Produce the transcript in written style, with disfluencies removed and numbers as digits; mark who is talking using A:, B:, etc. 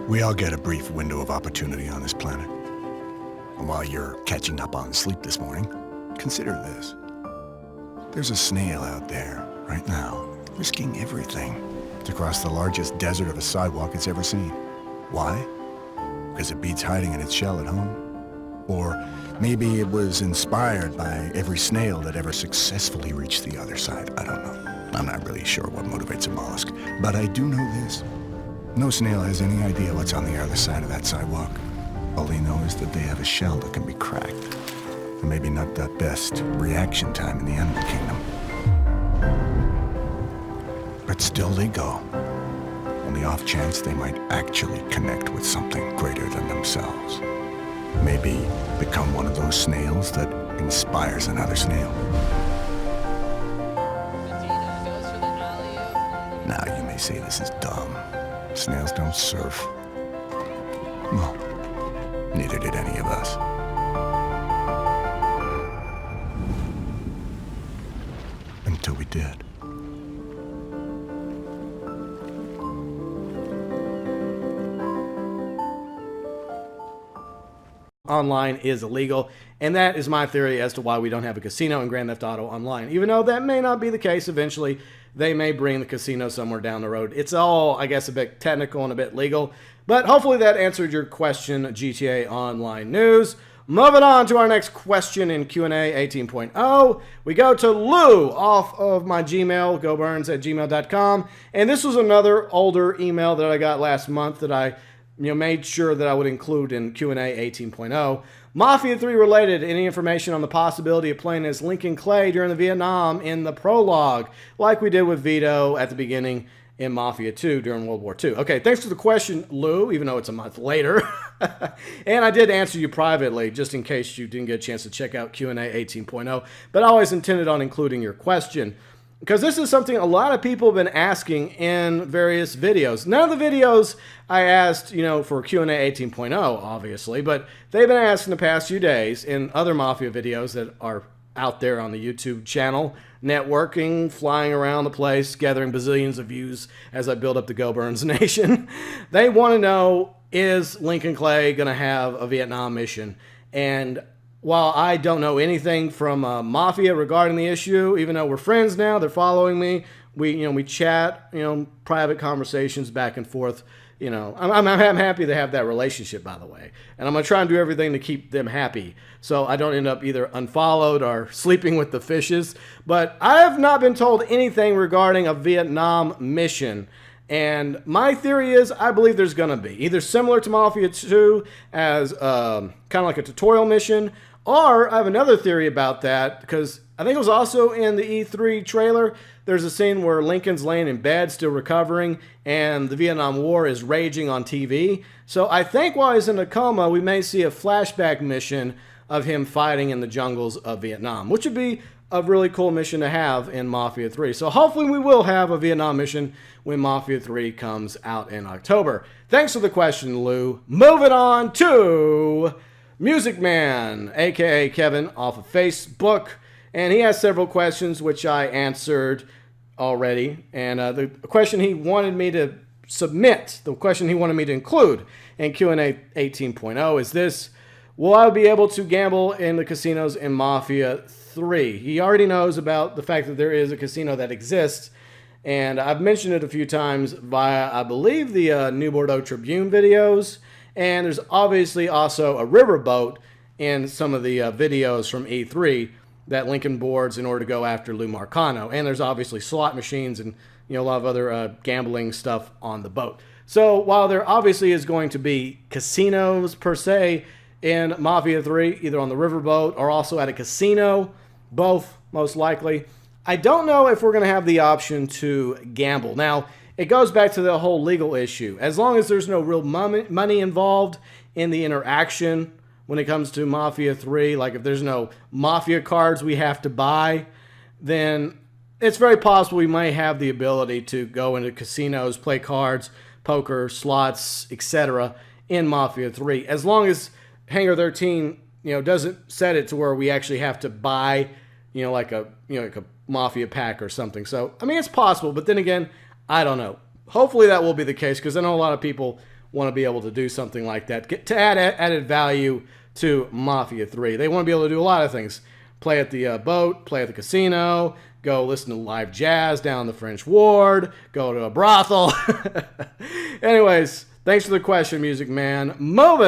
A: We all get a brief window of opportunity on this planet. And while you're catching up on sleep this morning, consider this. There's a snail out there, right now, risking everything to cross the largest desert of a sidewalk it's ever seen. Why? Because it beats hiding in its shell at home? Or maybe it was inspired by every snail that ever successfully reached the other side. I don't know. I'm not really sure what motivates a mollusk. But I do know this. No snail has any idea what's on the other side of that sidewalk. All they know is that they have a shell that can be cracked. And maybe not the best reaction time in the animal kingdom. But still they go. On the off chance they might actually connect with something greater than themselves. Maybe become one of those snails that inspires another snail. Now you may say this is dumb. Snails don't surf. Well, neither did any of us. Until we did.
B: Online is illegal, and that is my theory as to why we don't have a casino in Grand Theft Auto Online. Even though that may not be the case eventually, they may bring the casino somewhere down the road. It's all, I guess, a bit technical and a bit legal, but hopefully that answered your question, GTA Online News. Moving on to our next question in Q&A 18.0, we go to Lou off of my Gmail, goburns@gmail.com, and this was another older email that I got last month that I made sure that I would include in Q&A 18.0. Mafia 3 related, any information on the possibility of playing as Lincoln Clay during the Vietnam in the prologue, like we did with Vito at the beginning in Mafia 2 during World War II? Okay, thanks for the question, Lou, even though it's a month later. And I did answer you privately, just in case you didn't get a chance to check out Q&A 18.0, but I always intended on including your question, because this is something a lot of people have been asking in various videos. None of the videos I asked, for Q&A 18.0, obviously, but they've been asked in the past few days in other Mafia videos that are out there on the YouTube channel, networking, flying around the place, gathering bazillions of views as I build up the Go Burns Nation. They want to know, is Lincoln Clay going to have a Vietnam mission? And while I don't know anything from Mafia regarding the issue, even though we're friends now, they're following me, we chat, private conversations back and forth. I'm happy to have that relationship, by the way. And I'm going to try and do everything to keep them happy, so I don't end up either unfollowed or sleeping with the fishes. But I have not been told anything regarding a Vietnam mission. And my theory is, I believe there's going to be either similar to Mafia 2 as kind of like a tutorial mission, or I have another theory about that, because I think it was also in the E3 trailer. There's a scene where Lincoln's laying in bed, still recovering, and the Vietnam War is raging on TV. So I think while he's in a coma, we may see a flashback mission of him fighting in the jungles of Vietnam, which would be a really cool mission to have in Mafia 3. So hopefully we will have a Vietnam mission when Mafia 3 comes out in October. Thanks for the question, Lou. Moving on to Music Man, a.k.a. Kevin, off of Facebook. And he has several questions, which I answered already. And the question he wanted me to submit, the question he wanted me to include in Q&A 18.0 is this: will I be able to gamble in the casinos in Mafia 3? He already knows about the fact that there is a casino that exists, and I've mentioned it a few times via, I believe, the New Bordeaux Tribune videos, and there's obviously also a riverboat in some of the videos from E3 that Lincoln boards in order to go after Lou Marcano, and there's obviously slot machines and a lot of other gambling stuff on the boat. So while there obviously is going to be casinos per se in Mafia 3, either on the riverboat or also at a casino, both most likely, I don't know if we're going to have the option to gamble. Now, it goes back to the whole legal issue. As long as there's no real money involved in the interaction when it comes to Mafia 3, like if there's no Mafia cards we have to buy, then it's very possible we may have the ability to go into casinos, play cards, poker, slots, etc. in Mafia 3, as long as Hangar 13, doesn't set it to where we actually have to buy, like a Mafia pack or something. So, I mean, it's possible, but then again, I don't know. Hopefully that will be the case, because I know a lot of people want to be able to do something like that, to add added value to Mafia 3. They want to be able to do a lot of things. Play at the boat, play at the casino, go listen to live jazz down the French Ward, go to a brothel. Anyways, thanks for the question, Music Man. Moving